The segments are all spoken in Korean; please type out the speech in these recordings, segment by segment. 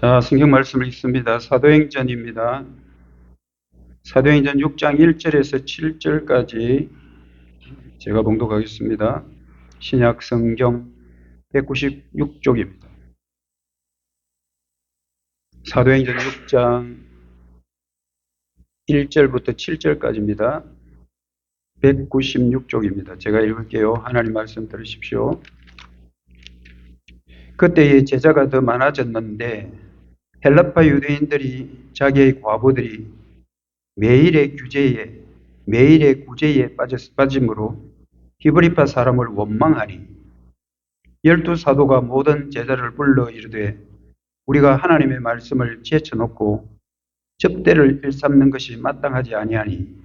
자, 성경 말씀을 읽습니다. 사도행전입니다. 사도행전 6장 1절에서 7절까지 제가 봉독하겠습니다. 신약 성경 196쪽입니다. 사도행전 6장 1절부터 7절까지입니다. 196쪽입니다. 제가 읽을게요. 하나님 말씀 들으십시오. 그때의 제자가 더 많아졌는데 헬라파 유대인들이 자기의 과부들이 매일의 구제에 빠짐으로 히브리파 사람을 원망하니 12사도가 모든 제자를 불러 이르되 우리가 하나님의 말씀을 제쳐놓고 접대를 일삼는 것이 마땅하지 아니하니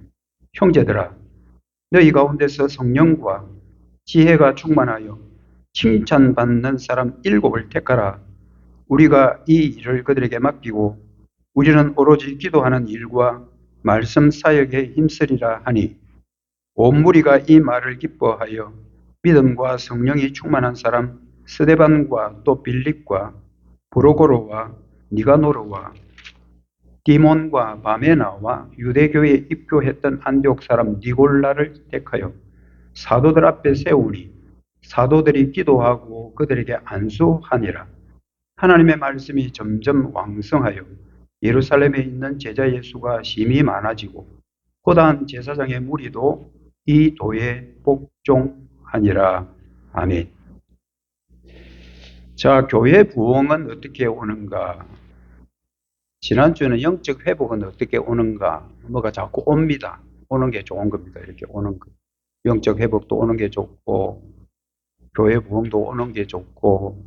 형제들아 너희 가운데서 성령과 지혜가 충만하여 칭찬받는 사람 7을 택하라. 우리가 이 일을 그들에게 맡기고 우리는 오로지 기도하는 일과 말씀 사역에 힘쓰리라 하니 온 무리가 이 말을 기뻐하여 믿음과 성령이 충만한 사람 스데반과 또 빌립과 브로고로와 니가노르와 디몬과 바메나와 유대교에 입교했던 안디옥 사람 니골라를 택하여 사도들 앞에 세우니 사도들이 기도하고 그들에게 안수하니라. 하나님의 말씀이 점점 왕성하여 예루살렘에 있는 제자 예수가 심히 많아지고 고다한 제사장의 무리도 이 도에 복종하니라. 아멘. 자, 교회 부흥은 어떻게 오는가? 지난주에는 영적 회복은 어떻게 오는가? 뭐가 자꾸 옵니다. 오는 게 좋은 겁니다. 이렇게 오는 거. 영적 회복도 오는 게 좋고 교회 부흥도 오는 게 좋고,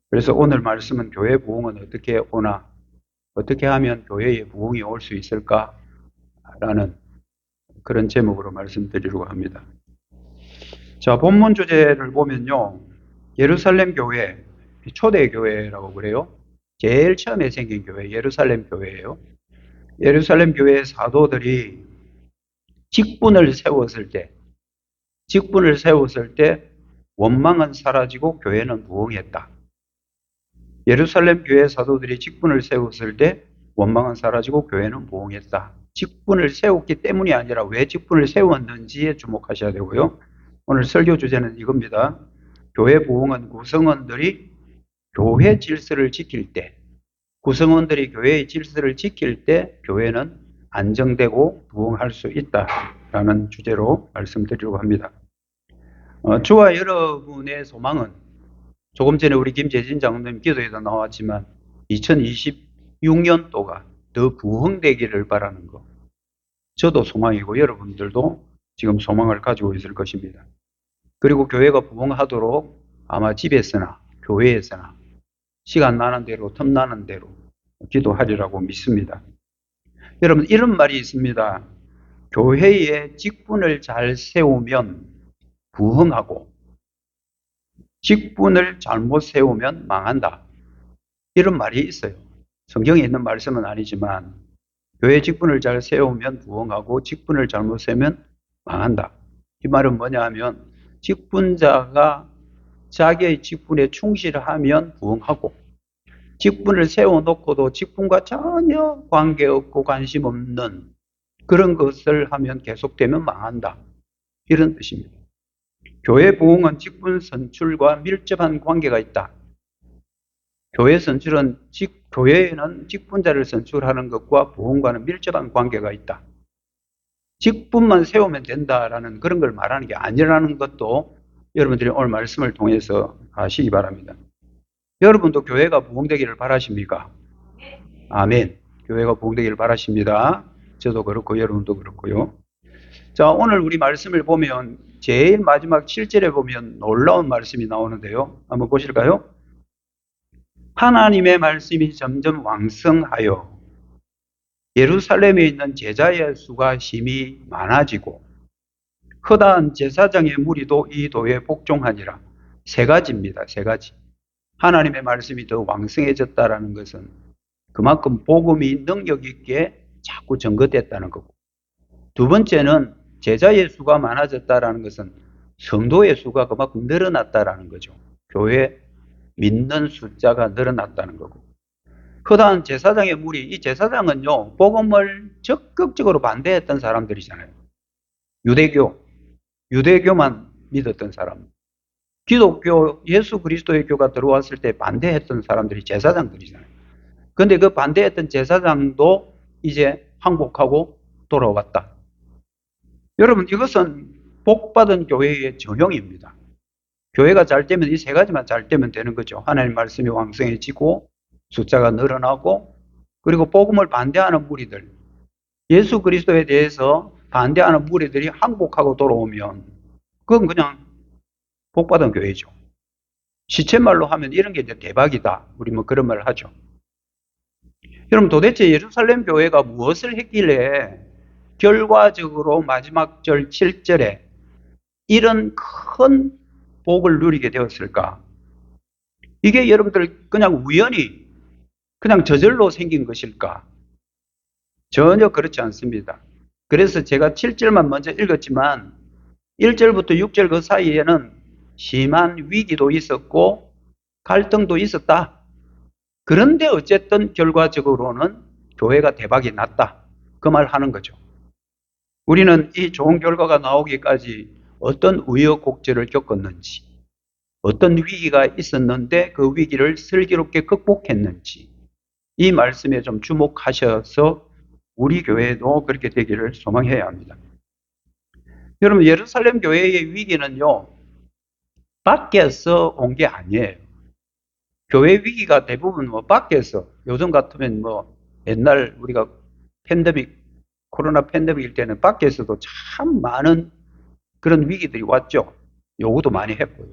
그래서 오늘 말씀은 교회 부흥은 어떻게 오나, 어떻게 하면 교회에 부흥이 올 수 있을까? 라는 그런 제목으로 말씀드리려고 합니다. 자, 본문 주제를 보면요. 예루살렘 교회, 초대 교회라고 그래요. 제일 처음에 생긴 교회, 예루살렘 교회예요. 예루살렘 교회의 사도들이 직분을 세웠을 때 원망은 사라지고 교회는 부흥했다. 예루살렘 교회 사도들이 직분을 세웠을 때 원망은 사라지고 교회는 부흥했다. 직분을 세웠기 때문이 아니라 왜 직분을 세웠는지에 주목하셔야 되고요. 오늘 설교 주제는 이겁니다. 교회 부흥은 구성원들이 교회 질서를 지킬 때, 구성원들이 교회의 질서를 지킬 때 교회는 안정되고 부흥할 수 있다라는 주제로 말씀드리려고 합니다. 저와 여러분의 소망은 조금 전에 우리 김재진 장로님 기도에도 나왔지만 2026년도가 더 부흥되기를 바라는 것. 저도 소망이고 여러분들도 지금 소망을 가지고 있을 것입니다. 그리고 교회가 부흥하도록 아마 집에서나 교회에서나 시간 나는 대로 틈나는 대로 기도하리라고 믿습니다. 여러분, 이런 말이 있습니다. 교회에 직분을 잘 세우면 부흥하고 직분을 잘못 세우면 망한다. 이런 말이 있어요. 성경에 있는 말씀은 아니지만 교회 직분을 잘 세우면 부흥하고 직분을 잘못 세우면 망한다. 이 말은 뭐냐 하면 직분자가 자기의 직분에 충실하면 부흥하고 직분을 세워놓고도 직분과 전혀 관계없고 관심 없는 그런 것을 하면 계속되면 망한다. 이런 뜻입니다. 교회 부흥은 직분 선출과 밀접한 관계가 있다. 교회에는 직분자를 선출하는 것과 부흥과는 밀접한 관계가 있다. 직분만 세우면 된다라는 그런 걸 말하는 게 아니라는 것도 여러분들이 오늘 말씀을 통해서 아시기 바랍니다. 여러분도 교회가 부흥되기를 바라십니까? 아멘. 교회가 부흥되기를 바라십니다. 저도 그렇고 여러분도 그렇고요. 자, 오늘 우리 말씀을 보면 제일 마지막 7절에 보면 놀라운 말씀이 나오는데요. 한번 보실까요? 하나님의 말씀이 점점 왕성하여 예루살렘에 있는 제자의 수가 심히 많아지고 허다한 제사장의 무리도 이 도에 복종하니라. 세 가지입니다. 세 가지. 하나님의 말씀이 더 왕성해졌다라는 것은 그만큼 복음이 능력 있게 자꾸 증거됐다는 거고, 두 번째는 제자의 수가 많아졌다라는 것은 성도의 수가 그만큼 늘어났다라는 거죠. 교회 믿는 숫자가 늘어났다는 거고, 허다한 제사장의 무리, 이 제사장은요 복음을 적극적으로 반대했던 사람들이잖아요. 유대교만 믿었던 사람, 기독교, 예수 그리스도의 교가 들어왔을 때 반대했던 사람들이 제사장들이잖아요. 그런데 그 반대했던 제사장도 이제 항복하고 돌아왔다. 여러분, 이것은 복받은 교회의 전형입니다. 교회가 잘 되면 이 세 가지만 잘 되면 되는 거죠. 하나님 말씀이 왕성해지고 숫자가 늘어나고, 그리고 복음을 반대하는 무리들, 예수 그리스도에 대해서 반대하는 무리들이 항복하고 돌아오면 그건 그냥 복받은 교회죠. 시쳇말로 하면 이런 게 이제 대박이다. 우리 뭐 그런 말을 하죠. 여러분, 도대체 예루살렘 교회가 무엇을 했길래 결과적으로 마지막 절 7절에 이런 큰 복을 누리게 되었을까? 이게 여러분들 그냥 우연히 그냥 저절로 생긴 것일까? 전혀 그렇지 않습니다. 그래서 제가 7절만 먼저 읽었지만 1절부터 6절 그 사이에는 심한 위기도 있었고 갈등도 있었다. 그런데 어쨌든 결과적으로는 교회가 대박이 났다. 그 말 하는 거죠. 우리는 이 좋은 결과가 나오기까지 어떤 우여곡절을 겪었는지, 어떤 위기가 있었는데 그 위기를 슬기롭게 극복했는지, 이 말씀에 좀 주목하셔서 우리 교회도 그렇게 되기를 소망해야 합니다. 여러분, 예루살렘 교회의 위기는요, 밖에서 온 게 아니에요. 교회 위기가 대부분 뭐 밖에서, 요즘 같으면 뭐 옛날 우리가 코로나 팬데믹일 때는 밖에서도 참 많은 그런 위기들이 왔죠. 요구도 많이 했고요.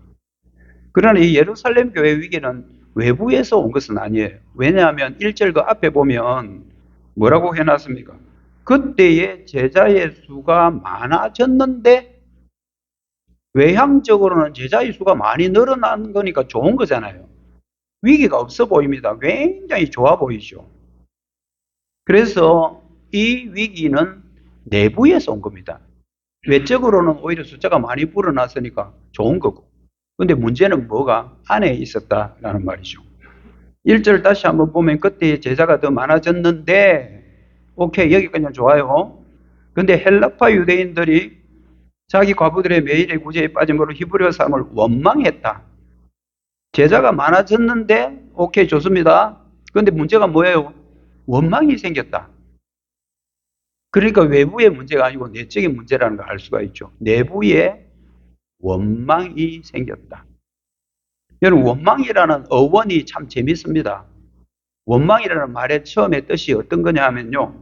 그러나 이 예루살렘 교회 위기는 외부에서 온 것은 아니에요. 왜냐하면 1절 그 앞에 보면 뭐라고 해놨습니까? 그때의 제자의 수가 많아졌는데, 외향적으로는 제자의 수가 많이 늘어난 거니까 좋은 거잖아요. 위기가 없어 보입니다. 굉장히 좋아 보이죠. 그래서 이 위기는 내부에서 온 겁니다. 외적으로는 오히려 숫자가 많이 불어났으니까 좋은 거고. 근데 문제는 뭐가 안에 있었다라는 말이죠. 1절 다시 한번 보면 그때 제자가 더 많아졌는데, 오케이, 여기까지는 좋아요. 근데 헬라파 유대인들이 자기 과부들의 매일의 구제에 빠짐으로 히브리어 사람을 원망했다. 제자가 많아졌는데, 오케이, 좋습니다. 근데 문제가 뭐예요? 원망이 생겼다. 그러니까 외부의 문제가 아니고 내적인 문제라는 걸 알 수가 있죠. 내부에 원망이 생겼다. 여러분, 원망이라는 어원이 참 재밌습니다. 원망이라는 말의 처음의 뜻이 어떤 거냐 하면요,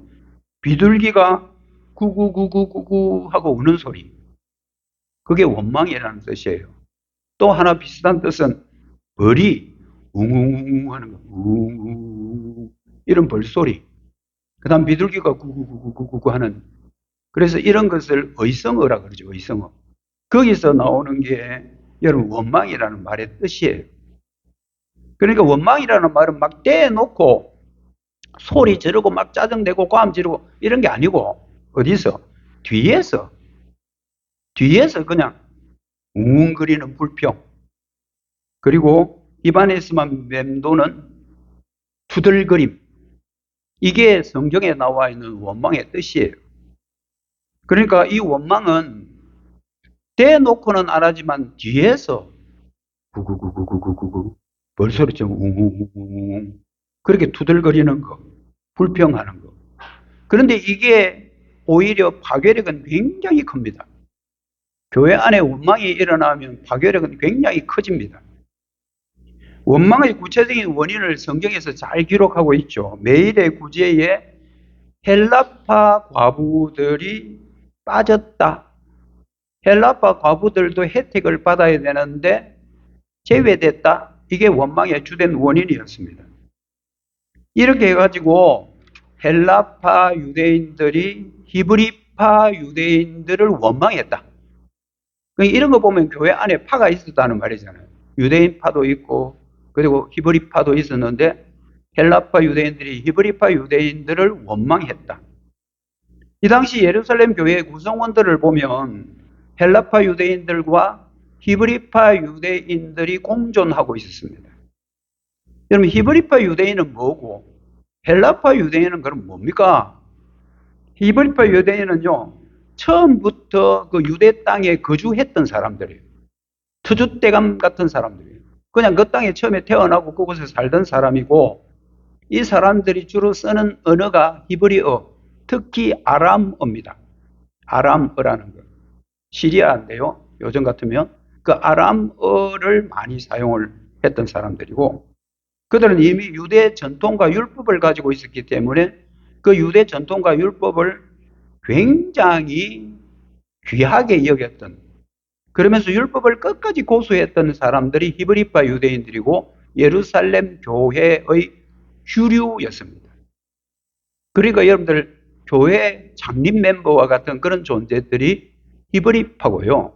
비둘기가 구구구구구구 하고 우는 소리, 그게 원망이라는 뜻이에요. 또 하나 비슷한 뜻은 벌이 웅웅웅 하는 거, 웅웅, 이런 벌소리. 그 다음 비둘기가 구구구구구구 하는, 그래서 이런 것을 의성어라 그러죠. 의성어. 거기서 나오는 게 여러분 원망이라는 말의 뜻이에요. 그러니까 원망이라는 말은 막 떼놓고 소리 지르고 막 짜증내고 고함 지르고 이런 게 아니고, 어디서? 뒤에서 그냥 웅웅거리는 불평, 그리고 입안에서만 맴도는 투덜거림, 이게 성경에 나와 있는 원망의 뜻이에요. 그러니까 이 원망은 대놓고는 안 하지만 뒤에서 구구구구구구구구 벌소리처럼 웅웅웅웅 그렇게 투덜거리는 거, 불평하는 거. 그런데 이게 오히려 파괴력은 굉장히 큽니다. 교회 안에 원망이 일어나면 파괴력은 굉장히 커집니다. 원망의 구체적인 원인을 성경에서 잘 기록하고 있죠. 매일의 구제에 헬라파 과부들이 빠졌다. 헬라파 과부들도 혜택을 받아야 되는데 제외됐다. 이게 원망의 주된 원인이었습니다. 이렇게 해가지고 헬라파 유대인들이 히브리파 유대인들을 원망했다. 이런 거 보면 교회 안에 파가 있었다는 말이잖아요. 유대인파도 있고 그리고 히브리파도 있었는데 헬라파 유대인들이 히브리파 유대인들을 원망했다. 이 당시 예루살렘 교회의 구성원들을 보면 헬라파 유대인들과 히브리파 유대인들이 공존하고 있었습니다. 여러분, 히브리파 유대인은 뭐고 헬라파 유대인은 그럼 뭡니까? 히브리파 유대인은요, 처음부터 그 유대 땅에 거주했던 사람들이에요. 터줏대감 같은 사람들이에요. 그냥 그 땅에 처음에 태어나고 그곳에 살던 사람이고, 이 사람들이 주로 쓰는 언어가 히브리어, 특히 아람어입니다. 아람어라는 거. 시리아인데요. 요즘 같으면 그 아람어를 많이 사용을 했던 사람들이고, 그들은 이미 유대 전통과 율법을 가지고 있었기 때문에 그 유대 전통과 율법을 굉장히 귀하게 여겼던, 그러면서 율법을 끝까지 고수했던 사람들이 히브리파 유대인들이고 예루살렘 교회의 주류였습니다. 그러니까 여러분들 교회 창립 멤버와 같은 그런 존재들이 히브리파고요.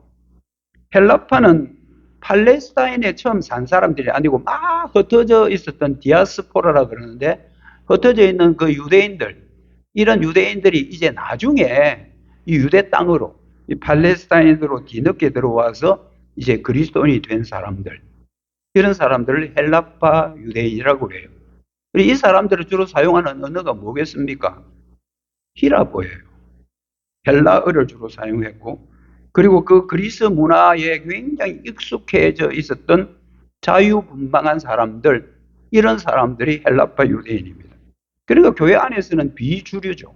헬라파는 팔레스타인에 처음 산 사람들이 아니고 막 흩어져 있었던 디아스포라라 그러는데, 흩어져 있는 그 유대인들, 이런 유대인들이 이제 나중에 이 유대 땅으로, 이 팔레스타인으로 뒤늦게 들어와서 이제 그리스도인이 된 사람들, 이런 사람들을 헬라파 유대인이라고 해요. 이 사람들을 주로 사용하는 언어가 뭐겠습니까? 히라보예요. 헬라어를 주로 사용했고, 그리고 그 그리스 문화에 굉장히 익숙해져 있었던 자유분방한 사람들, 이런 사람들이 헬라파 유대인입니다. 그러니까 교회 안에서는 비주류죠.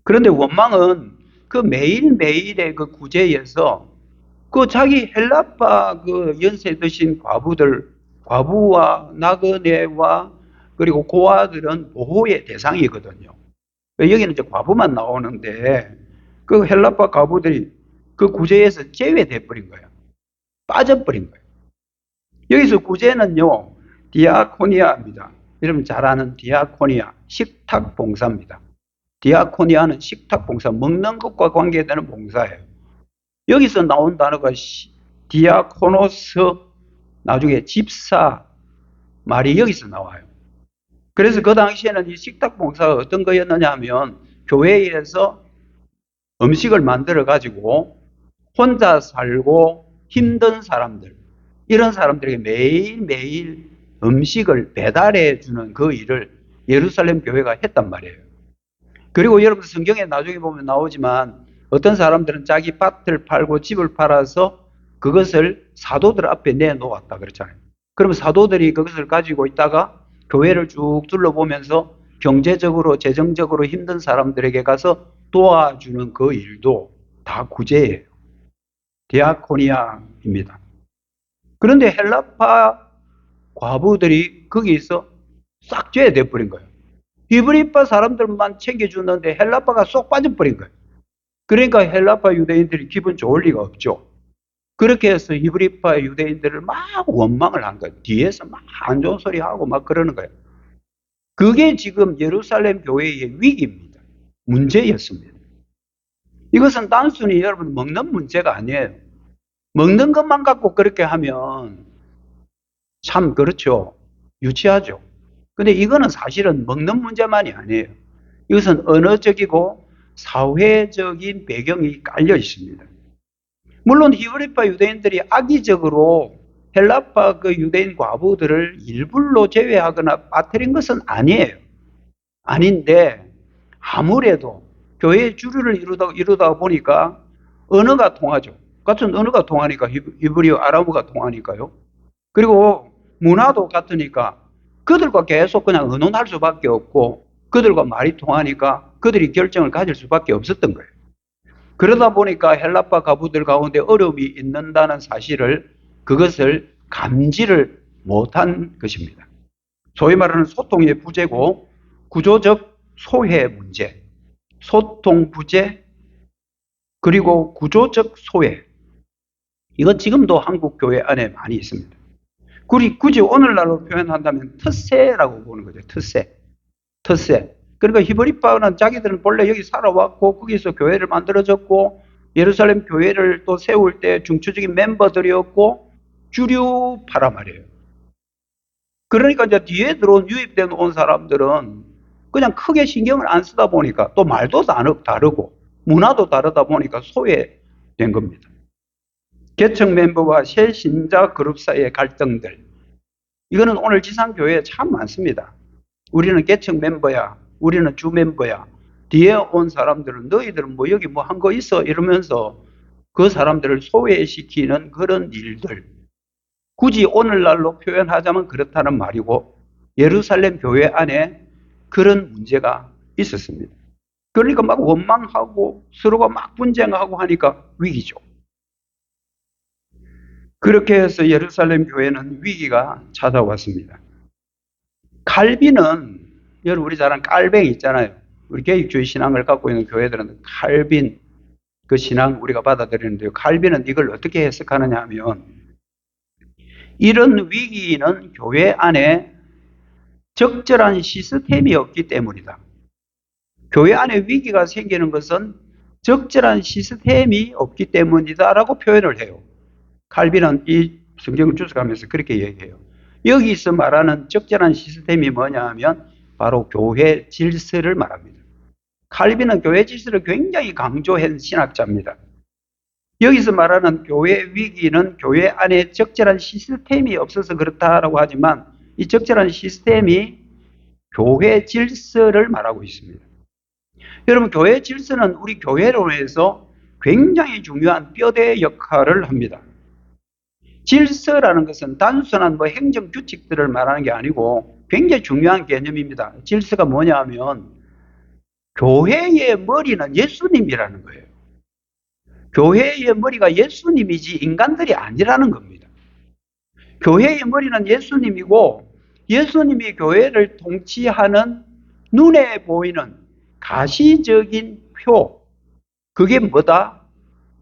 그런데 원망은 그 매일매일의 그 구제에서 그 자기 헬라파 그 연세 드신 과부들, 과부와 나그네와 그리고 고아들은 보호의 대상이거든요. 여기는 이제 과부만 나오는데 그 헬라파 과부들이 그 구제에서 제외돼 버린 거예요. 빠져버린 거예요. 여기서 구제는요, 디아코니아입니다. 여러분 잘 아는 디아코니아, 식탁 봉사입니다. 디아코니아는 식탁 봉사, 먹는 것과 관계되는 봉사예요. 여기서 나온 단어가 디아코노스, 나중에 집사 말이 여기서 나와요. 그래서 그 당시에는 이 식탁 봉사가 어떤 거였느냐 하면 교회에서 음식을 만들어 가지고 혼자 살고 힘든 사람들, 이런 사람들에게 매일매일 음식을 배달해 주는 그 일을 예루살렘 교회가 했단 말이에요. 그리고 여러분 성경에 나중에 보면 나오지만 어떤 사람들은 자기 밭을 팔고 집을 팔아서 그것을 사도들 앞에 내놓았다 그랬잖아요. 그러면 사도들이 그것을 가지고 있다가 교회를 쭉 둘러보면서 경제적으로 재정적으로 힘든 사람들에게 가서 도와주는 그 일도 다 구제예요. 디아코니아입니다. 그런데 헬라파 과부들이 거기서 싹 죄돼 버린 거예요. 히브리파 사람들만 챙겨주는데 헬라파가 쏙 빠져버린 거예요. 그러니까 헬라파 유대인들이 기분 좋을 리가 없죠. 그렇게 해서 히브리파 유대인들을 막 원망을 한 거예요. 뒤에서 막 안 좋은 소리 하고 막 그러는 거예요. 그게 지금 예루살렘 교회의 위기입니다. 문제였습니다. 이것은 단순히 여러분 먹는 문제가 아니에요. 먹는 것만 갖고 그렇게 하면 참 그렇죠. 유치하죠. 근데 이거는 사실은 먹는 문제만이 아니에요. 이것은 언어적이고 사회적인 배경이 깔려 있습니다. 물론 히브리파 유대인들이 악의적으로 헬라파 그 유대인 과부들을 일부러 제외하거나 빠뜨린 것은 아니에요. 아닌데 아무래도 교회의 주류를 이루다 보니까 언어가 통하죠. 같은 언어가 통하니까 히브리어 아람어가 통하니까요. 그리고 문화도 같으니까 그들과 계속 그냥 의논할 수밖에 없고 그들과 말이 통하니까 그들이 결정을 가질 수밖에 없었던 거예요. 그러다 보니까 헬라파 가부들 가운데 어려움이 있는다는 사실을, 그것을 감지를 못한 것입니다. 소위 말하는 소통의 부재고 구조적 소외 문제, 소통 부재, 그리고 구조적 소외, 이건 지금도 한국 교회 안에 많이 있습니다. 굳이 오늘날로 표현한다면 텃세라고 보는 거죠. 텃세. 그러니까 히브리파는 자기들은 본래 여기 살아왔고 거기서 교회를 만들어졌고 예루살렘 교회를 또 세울 때 중추적인 멤버들이었고 주류파란 말이에요. 그러니까 이제 뒤에 들어온 유입된 온 사람들은 그냥 크게 신경을 안 쓰다 보니까 또 말도 다르고 문화도 다르다 보니까 소외된 겁니다. 개척 멤버와 새 신자 그룹 사이의 갈등들. 이거는 오늘 지상교회에 참 많습니다. 우리는 개척 멤버야. 우리는 주 멤버야. 뒤에 온 사람들은 너희들은 뭐 여기 뭐 한 거 있어? 이러면서 그 사람들을 소외시키는 그런 일들. 굳이 오늘날로 표현하자면 그렇다는 말이고 예루살렘 교회 안에 그런 문제가 있었습니다. 그러니까 막 원망하고 서로가 막 분쟁하고 하니까 위기죠. 그렇게 해서 예루살렘 교회는 위기가 찾아왔습니다. 칼빈은 여러분 우리 잘 아는 깔뱅이 있잖아요. 우리 개혁주의 신앙을 갖고 있는 교회들은 칼빈 그 신앙 우리가 받아들이는데요. 칼빈은 이걸 어떻게 해석하느냐 하면 이런 위기는 교회 안에 적절한 시스템이 없기 때문이다. 교회 안에 위기가 생기는 것은 적절한 시스템이 없기 때문이다라고 표현을 해요. 칼빈은 이 성경을 주석하면서 그렇게 얘기해요. 여기서 말하는 적절한 시스템이 뭐냐 하면 바로 교회 질서를 말합니다. 칼빈은 교회 질서를 굉장히 강조한 신학자입니다. 여기서 말하는 교회 위기는 교회 안에 적절한 시스템이 없어서 그렇다라고 하지만 이 적절한 시스템이 교회 질서를 말하고 있습니다. 여러분 교회 질서는 우리 교회로 해서 굉장히 중요한 뼈대 역할을 합니다. 질서라는 것은 단순한 뭐 행정 규칙들을 말하는 게 아니고 굉장히 중요한 개념입니다. 질서가 뭐냐 하면 교회의 머리는 예수님이라는 거예요. 교회의 머리가 예수님이지 인간들이 아니라는 겁니다. 교회의 머리는 예수님이고 예수님이 교회를 통치하는 눈에 보이는 가시적인 표, 그게 뭐다?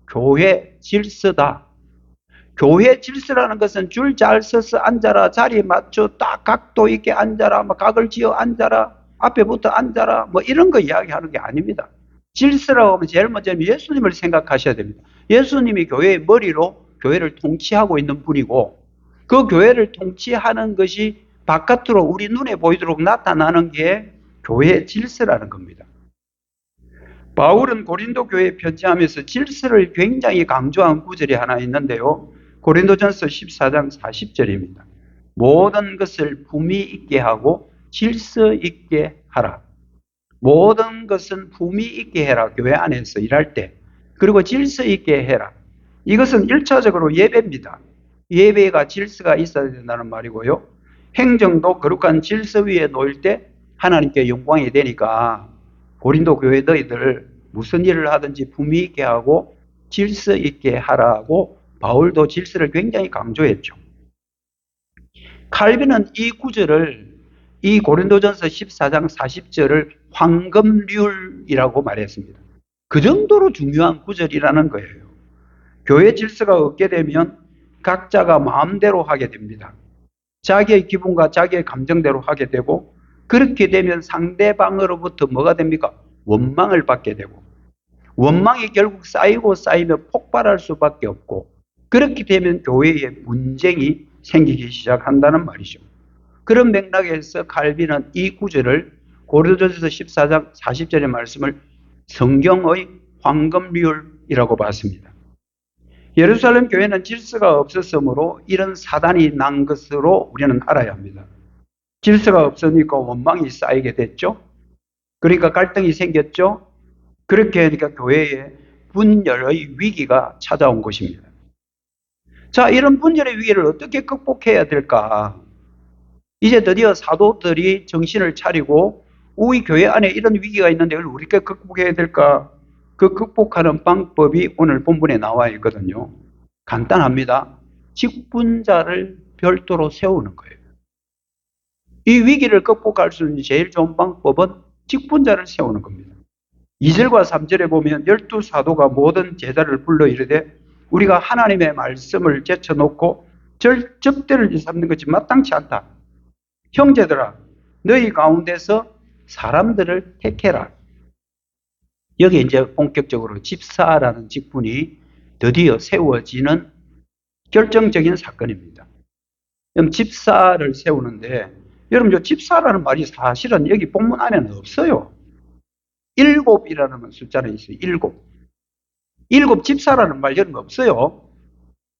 교회 질서다. 교회 질서라는 것은 줄 잘 서서 앉아라, 자리에 맞춰 딱 각도 있게 앉아라, 막 각을 지어 앉아라, 앞에부터 앉아라, 뭐 이런 거 이야기하는 게 아닙니다. 질서라고 하면 제일 먼저 예수님을 생각하셔야 됩니다. 예수님이 교회의 머리로 교회를 통치하고 있는 분이고 그 교회를 통치하는 것이 바깥으로 우리 눈에 보이도록 나타나는 게 교회의 질서라는 겁니다. 바울은 고린도 교회에 편지하면서 질서를 굉장히 강조한 구절이 하나 있는데요. 고린도전서 14장 40절입니다. 모든 것을 품위 있게 하고 질서 있게 하라. 모든 것은 품위 있게 해라. 교회 안에서 일할 때. 그리고 질서 있게 해라. 이것은 1차적으로 예배입니다. 예배가 질서가 있어야 된다는 말이고요. 행정도 거룩한 질서 위에 놓일 때 하나님께 영광이 되니까 고린도 교회 너희들 무슨 일을 하든지 품위 있게 하고 질서 있게 하라고 바울도 질서를 굉장히 강조했죠. 칼빈은 이 구절을 이 고린도전서 14장 40절을 황금률이라고 말했습니다. 그 정도로 중요한 구절이라는 거예요. 교회 질서가 없게 되면 각자가 마음대로 하게 됩니다. 자기의 기분과 자기의 감정대로 하게 되고 그렇게 되면 상대방으로부터 뭐가 됩니까? 원망을 받게 되고 원망이 결국 쌓이고 쌓이면 폭발할 수밖에 없고 그렇게 되면 교회에 분쟁이 생기기 시작한다는 말이죠. 그런 맥락에서 칼빈은 이 구절을 고린도전서 14장 40절의 말씀을 성경의 황금률이라고 봤습니다. 예루살렘 교회는 질서가 없었으므로 이런 사단이 난 것으로 우리는 알아야 합니다. 질서가 없으니까 원망이 쌓이게 됐죠. 그러니까 갈등이 생겼죠. 그렇게 하니까 교회에 분열의 위기가 찾아온 것입니다. 자, 이런 분열의 위기를 어떻게 극복해야 될까? 이제 드디어 사도들이 정신을 차리고 우리 교회 안에 이런 위기가 있는데 이걸 우리가 극복해야 될까? 그 극복하는 방법이 오늘 본문에 나와 있거든요. 간단합니다. 직분자를 별도로 세우는 거예요. 이 위기를 극복할 수 있는 제일 좋은 방법은 직분자를 세우는 겁니다. 2절과 3절에 보면 12사도가 모든 제자를 불러 이르되 우리가 하나님의 말씀을 제쳐놓고 접대를 삼는 것이 마땅치 않다. 형제들아 너희 가운데서 사람들을 택해라. 여기 이제 본격적으로 집사라는 직분이 드디어 세워지는 결정적인 사건입니다. 그럼 집사를 세우는데 여러분, 저 집사라는 말이 사실은 여기 본문 안에는 없어요. 일곱이라는 숫자는 있어요. 일곱. 일곱 집사라는 말 여러분 없어요.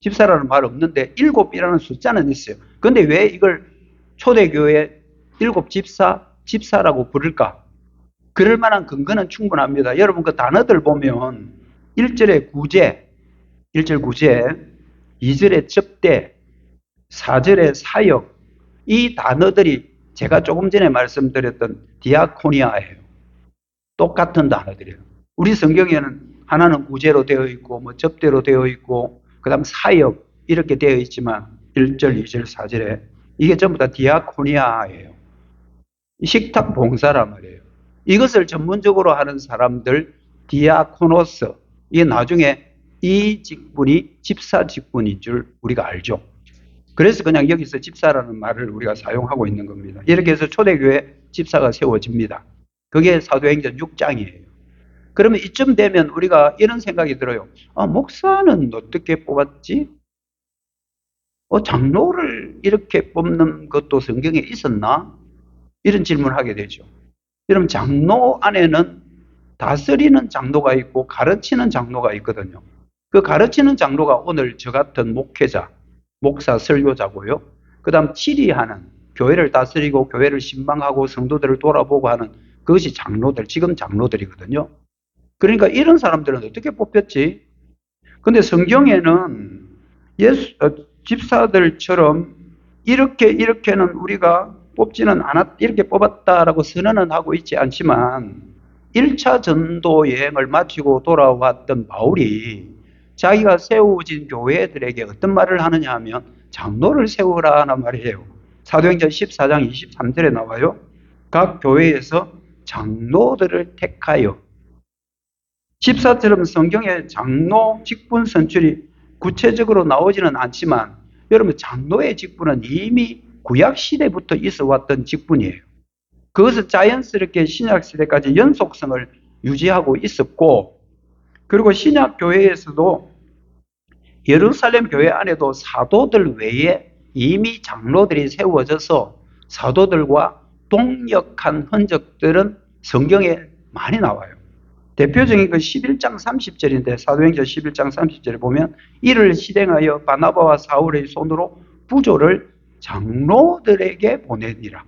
집사라는 말 없는데 일곱이라는 숫자는 있어요. 근데 왜 이걸 초대교회 일곱 집사라고 부를까? 그럴 만한 근거는 충분합니다. 여러분 그 단어들 보면 1절에 구제, 1절 구제, 2절에 접대, 4절에 사역, 이 단어들이 제가 조금 전에 말씀드렸던 디아코니아예요. 똑같은 단어들이에요. 우리 성경에는 하나는 구제로 되어 있고 뭐 접대로 되어 있고 그다음 사역 이렇게 되어 있지만 1절, 2절, 4절에 이게 전부 다 디아코니아예요. 식탁 봉사란 말이에요. 이것을 전문적으로 하는 사람들 디아코노스, 이게 나중에 이 직분이 집사 직분인 줄 우리가 알죠. 그래서 그냥 여기서 집사라는 말을 우리가 사용하고 있는 겁니다. 이렇게 해서 초대교회 집사가 세워집니다. 그게 사도행전 6장이에요. 그러면 이쯤 되면 우리가 이런 생각이 들어요. 목사는 어떻게 뽑았지? 장로를 이렇게 뽑는 것도 성경에 있었나? 이런 질문을 하게 되죠. 여러분, 장로 안에는 다스리는 장로가 있고 가르치는 장로가 있거든요. 그 가르치는 장로가 오늘 저 같은 목회자, 목사, 설교자고요. 그 다음 치리하는, 교회를 다스리고 교회를 신방하고 성도들을 돌아보고 하는 그것이 장로들, 지금 장로들이거든요. 그러니까 이런 사람들은 어떻게 뽑혔지? 근데 성경에는 집사들처럼 이렇게는 우리가 뽑지는 않았, 이렇게 뽑았다라고 선언은 하고 있지 않지만 1차 전도 여행을 마치고 돌아왔던 바울이 자기가 세워진 교회들에게 어떤 말을 하느냐 하면 장로를 세우라 하는 말이에요. 사도행전 14장 23절에 나와요. 각 교회에서 장로들을 택하여. 집사처럼 성경에 장로 직분 선출이 구체적으로 나오지는 않지만 여러분, 장로의 직분은 이미 구약시대부터 있어 왔던 직분이에요. 그것은 자연스럽게 신약시대까지 연속성을 유지하고 있었고, 그리고 신약교회에서도 예루살렘 교회 안에도 사도들 외에 이미 장로들이 세워져서 사도들과 동역한 흔적들은 성경에 많이 나와요. 대표적인 건 11장 30절인데 사도행전 11장 30절에 보면 이를 실행하여 바나바와 사울의 손으로 부조를 장로들에게 보내니라.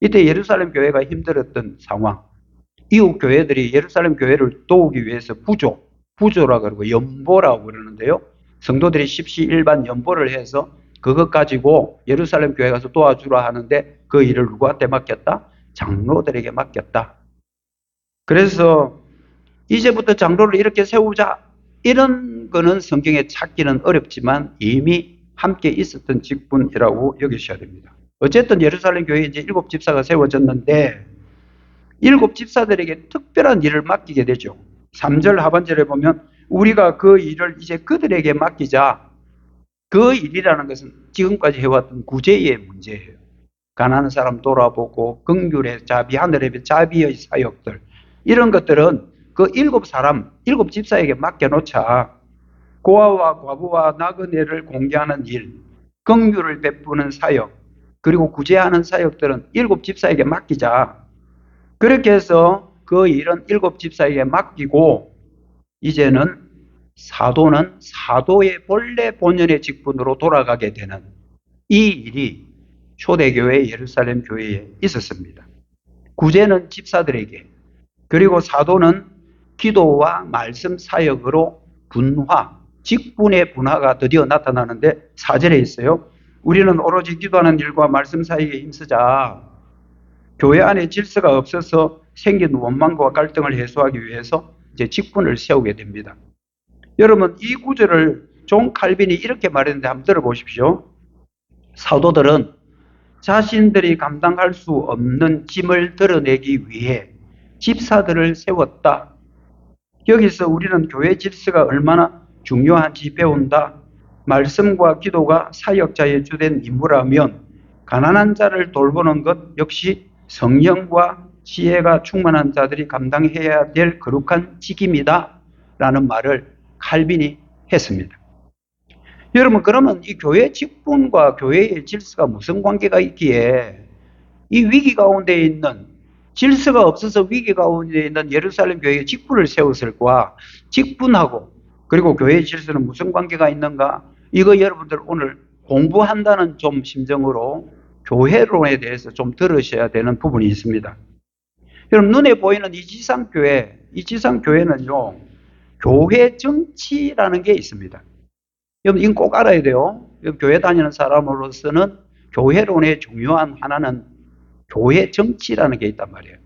이때 예루살렘 교회가 힘들었던 상황. 이웃 교회들이 예루살렘 교회를 도우기 위해서 부조라고 그러고 연보라고 그러는데요. 성도들이 십시일반 연보를 해서 그것 가지고 예루살렘 교회 가서 도와주라 하는데 그 일을 누구한테 맡겼다? 장로들에게 맡겼다. 그래서 이제부터 장로를 이렇게 세우자, 이런 거는 성경에 찾기는 어렵지만 이미 함께 있었던 직분이라고 여기셔야 됩니다. 어쨌든 예루살렘 교회에 이제 7 집사가 세워졌는데 7 집사들에게 특별한 일을 맡기게 되죠. 3절 하반절에 보면 우리가 그 일을 이제 그들에게 맡기자. 그 일이라는 것은 지금까지 해왔던 구제의 문제예요. 가난한 사람 돌아보고 긍휼의 자비, 하늘의 자비의 사역들, 이런 것들은 그 7 집사에게 맡겨놓자. 고아와 과부와 나그네를 공개하는 일, 긍휼을 베푸는 사역, 그리고 구제하는 사역들은 7 집사에게 맡기자. 그렇게 해서 그 일은 7 집사에게 맡기고 이제는 사도는 사도의 본래 본연의 직분으로 돌아가게 되는 이 일이 초대교회 예루살렘 교회에 있었습니다. 구제는 집사들에게, 그리고 사도는 기도와 말씀 사역으로 분화, 직분의 분화가 드디어 나타나는데 4절에 있어요. 우리는 오로지 기도하는 일과 말씀 사역에 힘쓰자. 교회 안에 질서가 없어서 생긴 원망과 갈등을 해소하기 위해서 이제 직분을 세우게 됩니다. 여러분, 이 구절을 존 칼빈이 이렇게 말했는데 한번 들어보십시오. 사도들은 자신들이 감당할 수 없는 짐을 드러내기 위해 집사들을 세웠다. 여기서 우리는 교회 질서가 얼마나 중요한지 배운다. 말씀과 기도가 사역자의 주된 임무라면 가난한 자를 돌보는 것 역시 성령과 지혜가 충만한 자들이 감당해야 될 거룩한 직임이다 라는 말을 칼빈이 했습니다. 여러분, 그러면 이 교회 직분과 교회의 질서가 무슨 관계가 있기에 이 위기 가운데 있는, 질서가 없어서 위기 가운데 있는 예루살렘 교회에 직분을 세웠을 거야. 직분하고 그리고 교회의 질서는 무슨 관계가 있는가? 이거 여러분들 오늘 공부한다는 좀 심정으로 교회론에 대해서 좀 들으셔야 되는 부분이 있습니다. 여러분, 눈에 보이는 이 지상교회, 이 지상교회는요, 교회 정치라는 게 있습니다. 여러분, 이건 꼭 알아야 돼요. 교회 다니는 사람으로서는 교회론의 중요한 하나는 교회 정치라는 게 있단 말이에요.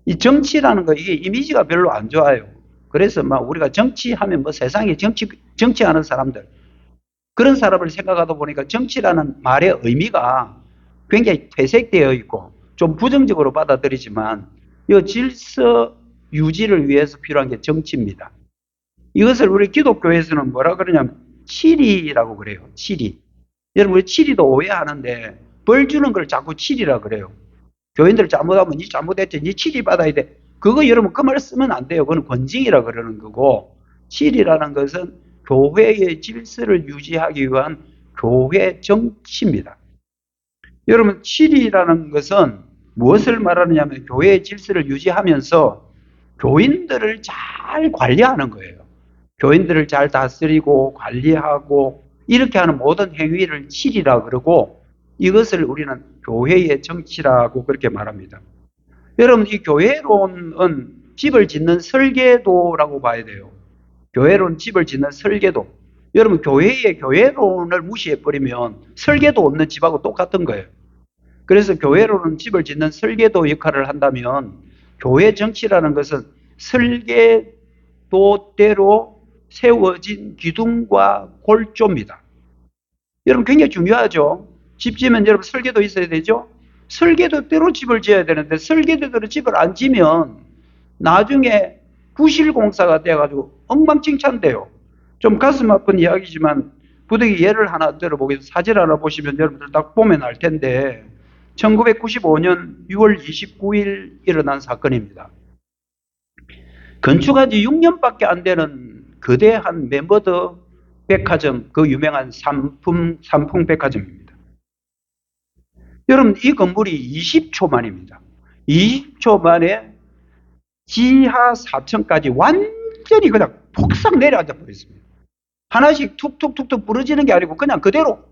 이 정치라는 거, 이게 이미지가 별로 안 좋아요. 그래서 막 우리가 정치하면 뭐 세상에 정치하는 사람들, 그런 사람을 생각하다 보니까 정치라는 말의 의미가 굉장히 퇴색되어 있고 좀 부정적으로 받아들이지만 이 질서 유지를 위해서 필요한 게 정치입니다. 이것을 우리 기독교에서는 뭐라 그러냐면 치리라고 그래요. 치리. 여러분, 우리 치리도 오해하는데 벌 주는 걸 자꾸 치리라 그래요. 교인들 잘못하면 니 잘못했지, 니 치리 받아야 돼. 그거 여러분 그 말 쓰면 안 돼요. 그건 권징이라 그러는 거고, 치리라는 것은 교회의 질서를 유지하기 위한 교회 정치입니다. 여러분, 치리라는 것은 무엇을 말하느냐면 교회의 질서를 유지하면서 교인들을 잘 관리하는 거예요. 교인들을 잘 다스리고 관리하고 이렇게 하는 모든 행위를 치리라 그러고, 이것을 우리는 교회의 정치라고 그렇게 말합니다. 여러분, 이 교회론은 집을 짓는 설계도라고 봐야 돼요. 교회론 집을 짓는 설계도. 여러분, 교회의 교회론을 무시해버리면 설계도 없는 집하고 똑같은 거예요. 그래서 교회론은 집을 짓는 설계도 역할을 한다면 교회 정치라는 것은 설계도대로 세워진 기둥과 골조입니다. 여러분, 굉장히 중요하죠. 집 지으면 여러분 설계도 있어야 되죠. 설계도대로 집을 지어야 되는데 설계도대로 집을 안 지면 나중에 부실공사가 돼가지고 엉망진창돼요. 좀 가슴 아픈 이야기지만 부득이 예를 하나 들어보겠습니다. 사진 하나 보시면 여러분들 딱 보면 알 텐데 1995년 6월 29일 일어난 사건입니다. 건축한 지 6년밖에 안 되는 거대한 멤버드 백화점, 그 유명한 삼풍 백화점입니다. 여러분, 이 건물이 20초 만입니다. 20초 만에 지하 4층까지 완전히 그냥 폭삭 내려앉아 버렸습니다. 하나씩 툭툭툭툭 부러지는 게 아니고 그냥 그대로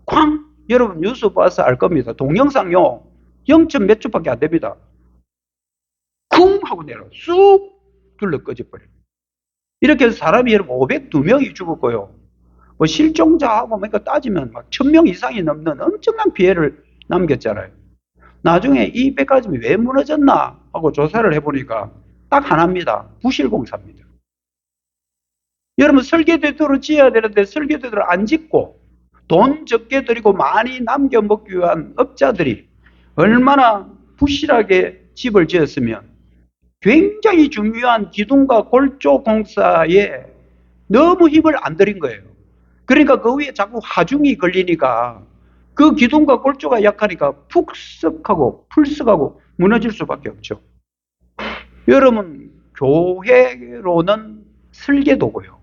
쾅! 여러분 뉴스 봐서 알 겁니다. 동영상요 0. 몇 초밖에 안 됩니다. 쿵! 하고 내려 쑥 둘러 꺼져버려요. 이렇게 해서 사람이 여러분 502명이 죽었고요. 뭐 실종자하고 뭔가 따지면 막 1000명 이상이 넘는 엄청난 피해를 남겼잖아요. 나중에 이 백화점이 왜 무너졌나 하고 조사를 해보니까 딱 하나입니다. 부실공사입니다. 여러분, 설계도대로 지어야 되는데 설계도대로 안 짓고 돈 적게 들이고 많이 남겨 먹기 위한 업자들이 얼마나 부실하게 집을 지었으면 굉장히 중요한 기둥과 골조 공사에 너무 힘을 안 들인 거예요. 그러니까 그 위에 자꾸 하중이 걸리니까 그 기둥과 골조가 약하니까 푹석하고 풀썩하고 무너질 수밖에 없죠. 여러분, 교회로는 설계도고요.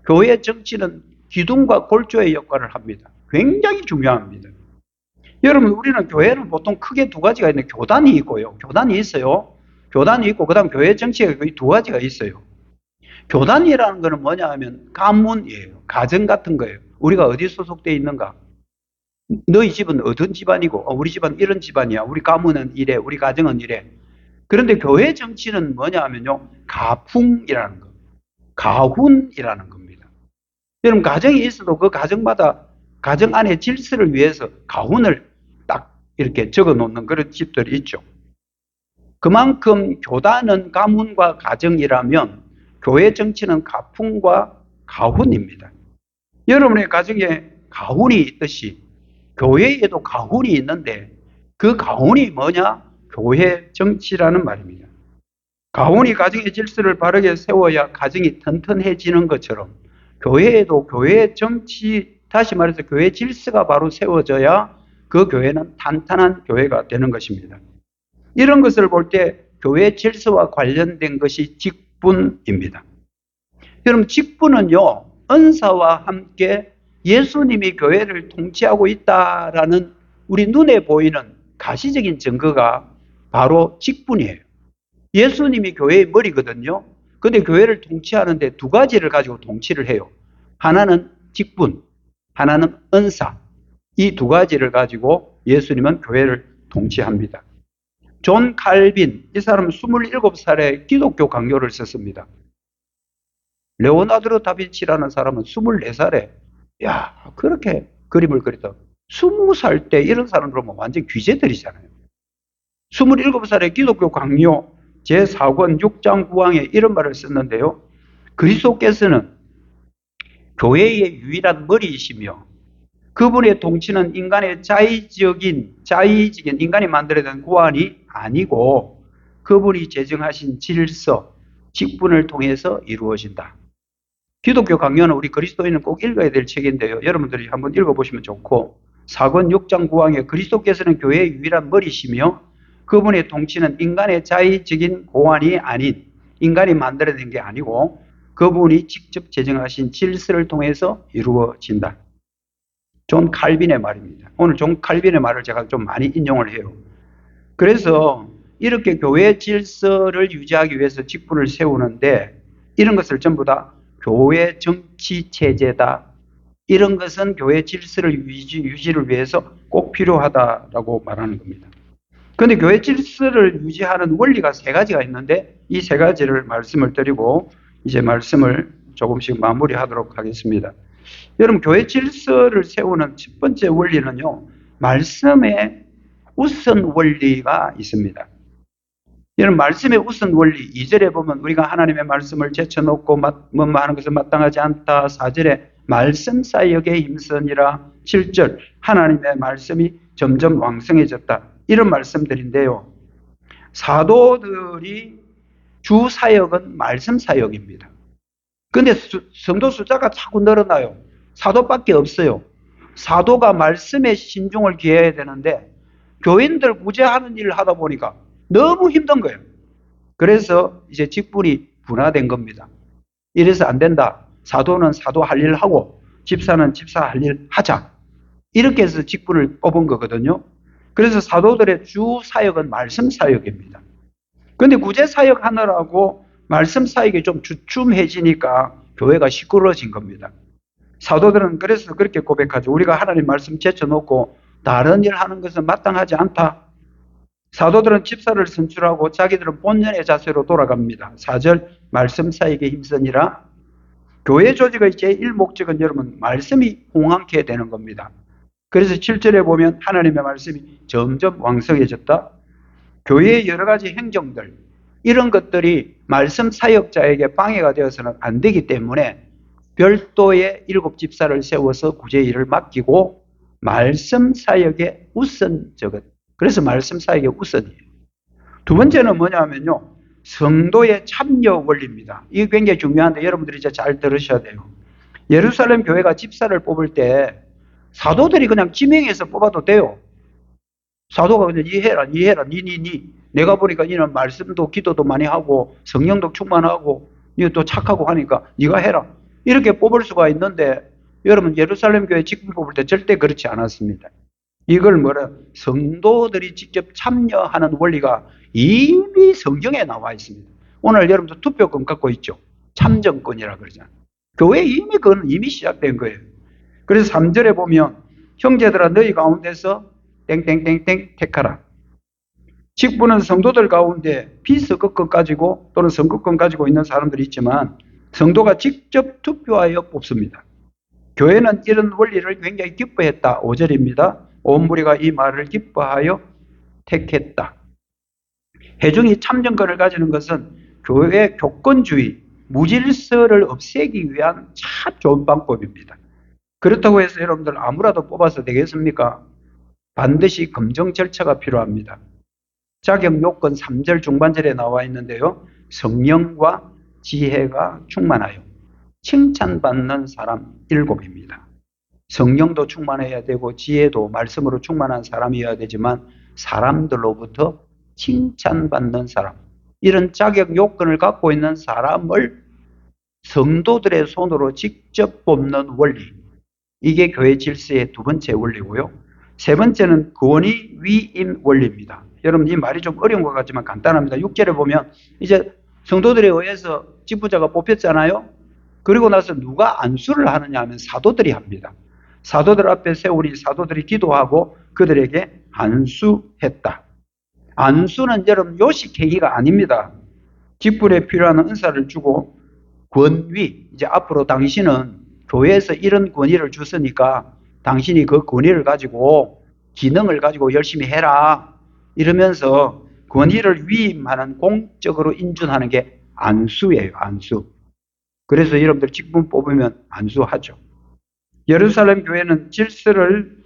교회 정치는 기둥과 골조의 역할을 합니다. 굉장히 중요합니다. 여러분, 우리는 교회는 보통 크게 두 가지가 있는데 교단이 있고요. 교단이 있어요. 교단이 있고 그다음 교회 정치가 거의 두 가지가 있어요. 교단이라는 거는 뭐냐 하면 가문이에요. 가정 같은 거예요. 우리가 어디 소속되어 있는가? 너희 집은 어떤 집안이고 우리 집은 이런 집안이야. 우리 가문은 이래. 우리 가정은 이래. 그런데 교회 정치는 뭐냐 하면요. 가풍이라는 거. 가훈이라는 겁니다. 여러분, 가정이 있어도 그 가정마다 가정 안의 질서를 위해서 가훈을 딱 이렇게 적어 놓는 그런 집들이 있죠. 그만큼 교단은 가문과 가정이라면 교회 정치는 가풍과 가훈입니다. 여러분의 가정에 가훈이 있듯이 교회에도 가훈이 있는데 그 가훈이 뭐냐? 교회 정치라는 말입니다. 가훈이 가정의 질서를 바르게 세워야 가정이 튼튼해지는 것처럼 교회에도 교회 정치, 다시 말해서 교회 질서가 바로 세워져야 그 교회는 탄탄한 교회가 되는 것입니다. 이런 것을 볼 때 교회 질서와 관련된 것이 직분입니다. 여러분, 직분은요, 은사와 함께 예수님이 교회를 통치하고 있다라는 우리 눈에 보이는 가시적인 증거가 바로 직분이에요. 예수님이 교회의 머리거든요. 근데 교회를 통치하는데 두 가지를 가지고 통치를 해요. 하나는 직분, 하나는 은사. 이 두 가지를 가지고 예수님은 교회를 통치합니다. 존 칼빈, 이 사람은 27살에 기독교 강요를 썼습니다. 레오나르도 다빈치라는 사람은 24살에 야 그렇게 그림을 그렸다. 20살 때 이런 사람들 보면 완전 귀재들이잖아요. 27살에 기독교 강요 제4권 6장 9항에 이런 말을 썼는데요. 그리스도께서는 교회의 유일한 머리이시며 그분의 통치는 인간의 자의적인 인간이 만들어낸 고안이 아니고 그분이 제정하신 질서, 직분을 통해서 이루어진다. 기독교 강요는 우리 그리스도인은 꼭 읽어야 될 책인데요. 여러분들이 한번 읽어보시면 좋고 4권 6장 9항에 그리스도께서는 교회의 유일한 머리시며 그분의 통치는 인간의 자의적인 고안이 아닌 인간이 만들어낸 게 아니고 그분이 직접 제정하신 질서를 통해서 이루어진다. 존 칼빈의 말입니다. 오늘 존 칼빈의 말을 제가 좀 많이 인용을 해요. 그래서 이렇게 교회 질서를 유지하기 위해서 직분을 세우는데 이런 것을 전부 다 교회 정치 체제다. 이런 것은 교회 질서를 유지를 위해서 꼭 필요하다라고 말하는 겁니다. 그런데 교회 질서를 유지하는 원리가 세 가지가 있는데 이 세 가지를 말씀을 드리고 이제 말씀을 조금씩 마무리하도록 하겠습니다. 여러분 교회 질서를 세우는 첫 번째 원리는요. 말씀의 우선 원리가 있습니다. 여러분 말씀의 우선 원리 2절에 보면 우리가 하나님의 말씀을 제쳐놓고 하는 것은 마땅하지 않다. 4절에 말씀 사역에 힘쓰니라. 7절 하나님의 말씀이 점점 왕성해졌다. 이런 말씀들인데요. 사도들이 주 사역은 말씀 사역입니다. 근데 성도 숫자가 자꾸 늘어나요. 사도밖에 없어요. 사도가 말씀에 신중을 기해야 되는데 교인들 구제하는 일을 하다 보니까 너무 힘든 거예요. 그래서 이제 직분이 분화된 겁니다. 이래서 안 된다. 사도는 사도 할 일 하고 집사는 집사 할 일 하자. 이렇게 해서 직분을 뽑은 거거든요. 그래서 사도들의 주 사역은 말씀 사역입니다. 그런데 구제 사역 하느라고 말씀 사역이 좀 주춤해지니까 교회가 시끄러워진 겁니다. 사도들은 그래서 그렇게 고백하죠. 우리가 하나님 말씀 제쳐놓고 다른 일 하는 것은 마땅하지 않다. 사도들은 집사를 선출하고 자기들은 본연의 자세로 돌아갑니다. 4절 말씀 사역에 힘쓰니라. 교회 조직의 제1목적은 여러분 말씀이 홍황케 되는 겁니다. 그래서 7절에 보면 하나님의 말씀이 점점 왕성해졌다. 교회의 여러 가지 행정들 이런 것들이 말씀 사역자에게 방해가 되어서는 안 되기 때문에 별도의 7 집사를 세워서 구제 일을 맡기고 말씀 사역의 우선적은 그래서 말씀 사역의 우선이에요. 두 번째는 뭐냐면요. 성도의 참여 원리입니다. 이게 굉장히 중요한데 여러분들이 이제 잘 들으셔야 돼요. 예루살렘 교회가 집사를 뽑을 때 사도들이 그냥 지명해서 뽑아도 돼요. 사도가 그냥 니 해라. 내가 보니까 니는 말씀도 기도도 많이 하고 성령도 충만하고 니 또 착하고 하니까 니가 해라. 이렇게 뽑을 수가 있는데 여러분 예루살렘 교회 직분 뽑을 때 절대 그렇지 않았습니다. 이걸 성도들이 직접 참여하는 원리가 이미 성경에 나와 있습니다. 오늘 여러분들 투표권 갖고 있죠. 참정권이라 그러잖아요. 교회 그건 이미 시작된 거예요. 그래서 3절에 보면 형제들아 너희 가운데서 땡땡땡땡 택하라. 직분은 성도들 가운데 비서거권 가지고 또는 선거권 가지고 있는 사람들이 있지만 성도가 직접 투표하여 뽑습니다. 교회는 이런 원리를 굉장히 기뻐했다. 5절입니다. 온 무리가 이 말을 기뻐하여 택했다. 회중이 참정권을 가지는 것은 교회의 교권주의, 무질서를 없애기 위한 참 좋은 방법입니다. 그렇다고 해서 여러분들 아무라도 뽑아서 되겠습니까? 반드시 검증 절차가 필요합니다. 자격 요건 3절 중반절에 나와 있는데요. 성령과 지혜가 충만하여 칭찬받는 사람 7입니다. 성령도 충만해야 되고 지혜도 말씀으로 충만한 사람이어야 되지만 사람들로부터 칭찬받는 사람, 이런 자격 요건을 갖고 있는 사람을 성도들의 손으로 직접 뽑는 원리, 이게 교회 질서의 두 번째 원리고요. 세 번째는 권위 위임 원리입니다. 여러분 이 말이 좀 어려운 것 같지만 간단합니다. 6절에 보면 이제 성도들에 의해서 직분자가 뽑혔잖아요. 그리고 나서 누가 안수를 하느냐 하면 사도들이 합니다. 사도들 앞에 세우니 사도들이 기도하고 그들에게 안수했다. 안수는 여러분 요식행위가 아닙니다. 직분에 필요한 은사를 주고 권위, 이제 앞으로 당신은 교회에서 이런 권위를 줬으니까 당신이 그 권위를 가지고 기능을 가지고 열심히 해라. 이러면서 권위를 위임하는 공적으로 인준하는 게 안수예요. 안수. 그래서 여러분들 직분 뽑으면 안수하죠. 예루살렘 교회는 질서를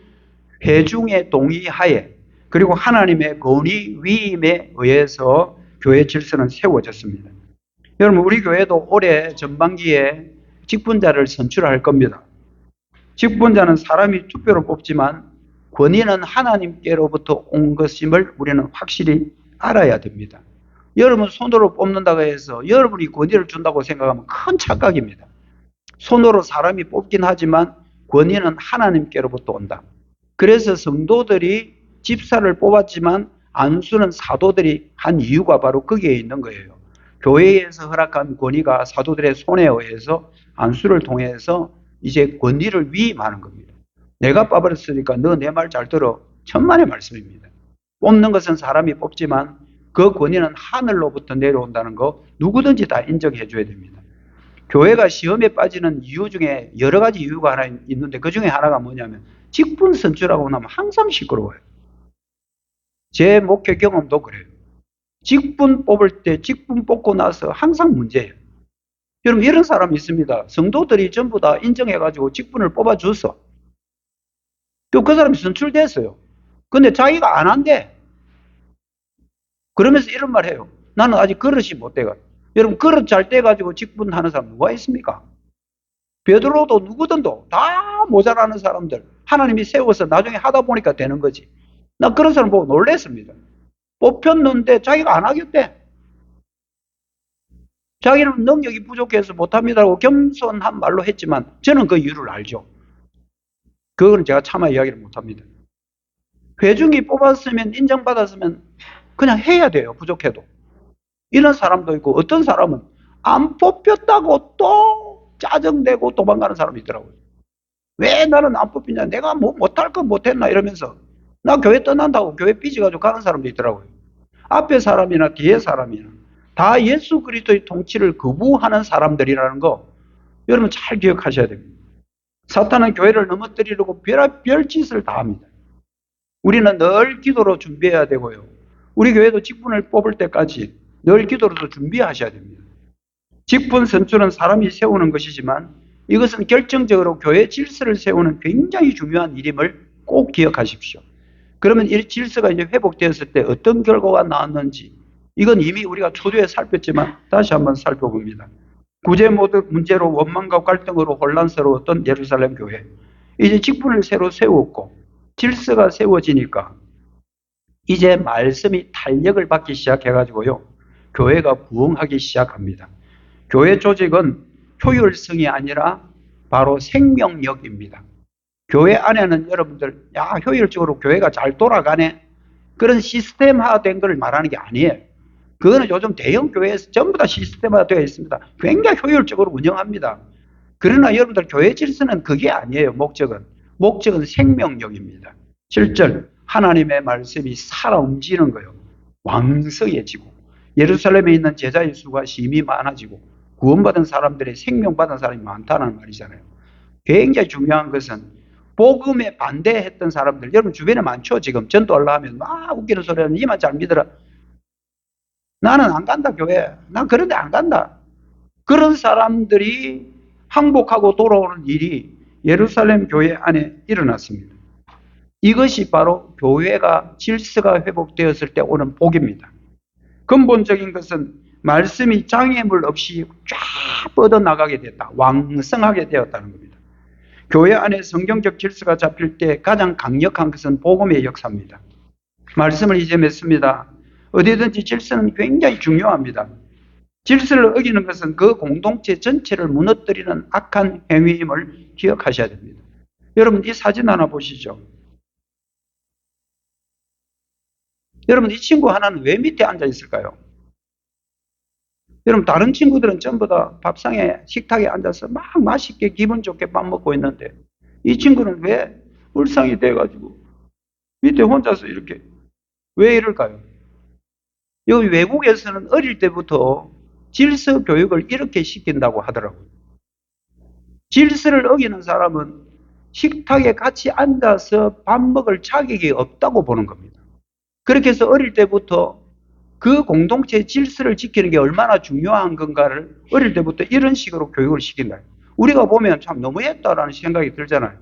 회중의 동의하에 그리고 하나님의 권위 위임에 의해서 교회 질서는 세워졌습니다. 여러분 우리 교회도 올해 전반기에 직분자를 선출할 겁니다. 직분자는 사람이 투표로 뽑지만 권위는 하나님께로부터 온 것임을 우리는 확실히 알아야 됩니다. 여러분 손으로 뽑는다고 해서 여러분이 권위를 준다고 생각하면 큰 착각입니다. 손으로 사람이 뽑긴 하지만 권위는 하나님께로부터 온다. 그래서 성도들이 집사를 뽑았지만 안수는 사도들이 한 이유가 바로 거기에 있는 거예요. 교회에서 허락한 권위가 사도들의 손에 의해서 안수를 통해서 이제 권위를 위임하는 겁니다. 내가 뽑았으니까 너 내 말 잘 들어. 천만의 말씀입니다. 뽑는 것은 사람이 뽑지만 그 권위는 하늘로부터 내려온다는 거 누구든지 다 인정해 줘야 됩니다. 교회가 시험에 빠지는 이유 중에 여러 가지 이유가 하나 있는데 그 중에 하나가 뭐냐면 직분 선출하고 나면 항상 시끄러워요. 제 목회 경험도 그래요. 직분 뽑을 때 직분 뽑고 나서 항상 문제예요. 여러분 이런 사람이 있습니다. 성도들이 전부 다 인정해가지고 직분을 뽑아줬어. 그 사람이 선출됐어요. 근데 자기가 안 한대. 그러면서 이런 말 해요. 나는 아직 그릇이 못 돼가. 여러분 그릇 잘 떼가지고 직분하는 사람 누가 있습니까? 베드로도 누구든도 다 모자라는 사람들 하나님이 세워서 나중에 하다 보니까 되는 거지. 나 그런 사람 보고 놀랐습니다. 뽑혔는데 자기가 안 하겠대. 자기는 능력이 부족해서 못합니다라고 겸손한 말로 했지만 저는 그 이유를 알죠. 그거는 제가 차마 이야기를 못합니다. 회중이 뽑았으면 인정받았으면 그냥 해야 돼요. 부족해도. 이런 사람도 있고 어떤 사람은 안 뽑혔다고 또 짜증내고 도망가는 사람이 있더라고요. 왜 나는 안 뽑히냐. 내가 뭐 못할 거 못했나 이러면서 나 교회 떠난다고 교회 삐져가지고 가는 사람도 있더라고요. 앞에 사람이나 뒤에 사람이나 다 예수 그리스도의 통치를 거부하는 사람들이라는 거 여러분 잘 기억하셔야 됩니다. 사탄은 교회를 넘어뜨리려고 별짓을 다 합니다. 우리는 늘 기도로 준비해야 되고요. 우리 교회도 직분을 뽑을 때까지 늘 기도로도 준비하셔야 됩니다. 직분 선출은 사람이 세우는 것이지만 이것은 결정적으로 교회 질서를 세우는 굉장히 중요한 일임을 꼭 기억하십시오. 그러면 이 질서가 이제 회복되었을 때 어떤 결과가 나왔는지 이건 이미 우리가 초두에 살폈지만 다시 한번 살펴봅니다. 구제 문제로 원망과 갈등으로 혼란스러웠던 예루살렘 교회. 이제 직분을 새로 세웠고 질서가 세워지니까 이제 말씀이 탄력을 받기 시작해가지고요. 교회가 부흥하기 시작합니다. 교회 조직은 효율성이 아니라 바로 생명력입니다. 교회 안에는 여러분들 효율적으로 교회가 잘 돌아가네 그런 시스템화된 걸 말하는 게 아니에요. 그거는 요즘 대형 교회에서 전부 다 시스템화 되어 있습니다. 굉장히 효율적으로 운영합니다. 그러나 여러분들 교회 질서는 그게 아니에요. 목적은 생명력입니다. 7절 하나님의 말씀이 살아 움직이는 거예요. 왕성해지고 예루살렘에 있는 제자의 수가 심히 많아지고 구원받은 사람들의 생명받은 사람이 많다는 말이잖아요. 굉장히 중요한 것은 복음에 반대했던 사람들 여러분 주변에 많죠. 지금 전도하려 하면 막 웃기는 소리는 니만 잘 믿어라. 나는 안 간다 교회. 난 그런데 안 간다. 그런 사람들이 항복하고 돌아오는 일이 예루살렘 교회 안에 일어났습니다. 이것이 바로 교회가 질서가 회복되었을 때 오는 복입니다. 근본적인 것은 말씀이 장애물 없이 쫙 뻗어나가게 됐다. 왕성하게 되었다는 겁니다. 교회 안에 성경적 질서가 잡힐 때 가장 강력한 것은 복음의 역사입니다. 말씀을 이제 맺습니다. 어디든지 질서는 굉장히 중요합니다. 질서를 어기는 것은 그 공동체 전체를 무너뜨리는 악한 행위임을 기억하셔야 됩니다. 여러분 이 사진 하나 보시죠. 여러분, 이 친구 하나는 왜 밑에 앉아 있을까요? 여러분, 다른 친구들은 전부 다 밥상에 식탁에 앉아서 막 맛있게 기분 좋게 밥 먹고 있는데 이 친구는 왜 울상이 돼가지고 밑에 혼자서 이렇게 왜 이럴까요? 여기 외국에서는 어릴 때부터 질서 교육을 이렇게 시킨다고 하더라고요. 질서를 어기는 사람은 식탁에 같이 앉아서 밥 먹을 자격이 없다고 보는 겁니다. 그렇게 해서 어릴 때부터 그 공동체의 질서를 지키는 게 얼마나 중요한 건가를 어릴 때부터 이런 식으로 교육을 시킨다. 우리가 보면 참 너무했다라는 생각이 들잖아요.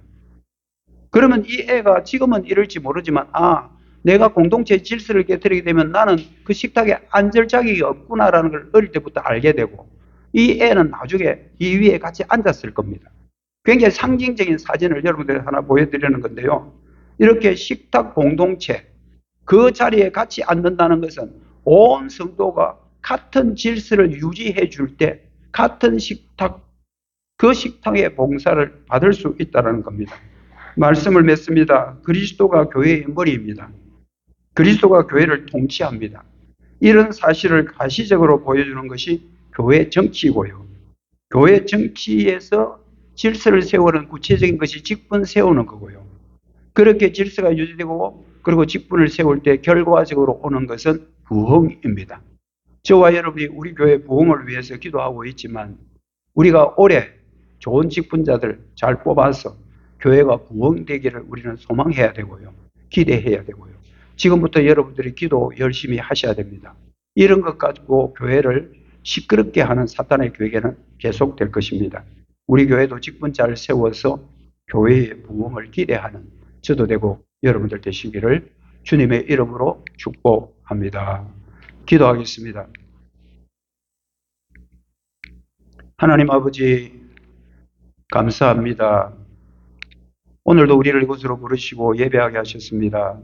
그러면 이 애가 지금은 이럴지 모르지만, 아, 내가 공동체의 질서를 깨뜨리게 되면 나는 그 식탁에 앉을 자격이 없구나라는 걸 어릴 때부터 알게 되고, 이 애는 나중에 이 위에 같이 앉았을 겁니다. 굉장히 상징적인 사진을 여러분들이 하나 보여드리는 건데요. 이렇게 식탁 공동체, 그 자리에 같이 앉는다는 것은 온 성도가 같은 질서를 유지해 줄 때 같은 식탁, 그 식탁의 봉사를 받을 수 있다는 겁니다. 말씀을 맺습니다. 그리스도가 교회의 머리입니다. 그리스도가 교회를 통치합니다. 이런 사실을 가시적으로 보여주는 것이 교회 정치이고요. 교회 정치에서 질서를 세우는 구체적인 것이 직분 세우는 거고요. 그렇게 질서가 유지되고 그리고 직분을 세울 때 결과적으로 오는 것은 부흥입니다. 저와 여러분이 우리 교회 부흥을 위해서 기도하고 있지만 우리가 올해 좋은 직분자들 잘 뽑아서 교회가 부흥되기를 우리는 소망해야 되고요. 기대해야 되고요. 지금부터 여러분들이 기도 열심히 하셔야 됩니다. 이런 것 가지고 교회를 시끄럽게 하는 사탄의 계획에는 계속될 것입니다. 우리 교회도 직분자를 세워서 교회의 부흥을 기대하는 저도 되고 여러분들 되시기를 주님의 이름으로 축복합니다. 기도하겠습니다. 하나님 아버지, 감사합니다. 오늘도 우리를 이곳으로 부르시고 예배하게 하셨습니다.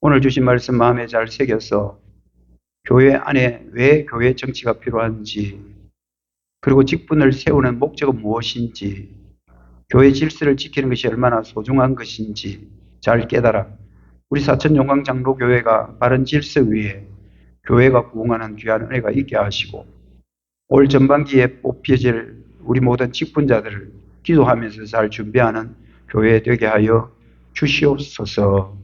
오늘 주신 말씀 마음에 잘 새겨서 교회 안에 왜 교회 정치가 필요한지, 그리고 직분을 세우는 목적은 무엇인지, 교회 질서를 지키는 것이 얼마나 소중한 것인지 잘 깨달아 우리 사천용광장로교회가 바른 질서 위에 교회가 부흥하는 귀한 은혜가 있게 하시고 올 전반기에 뽑혀질 우리 모든 직분자들을 기도하면서 잘 준비하는 교회 되게 하여 주시옵소서.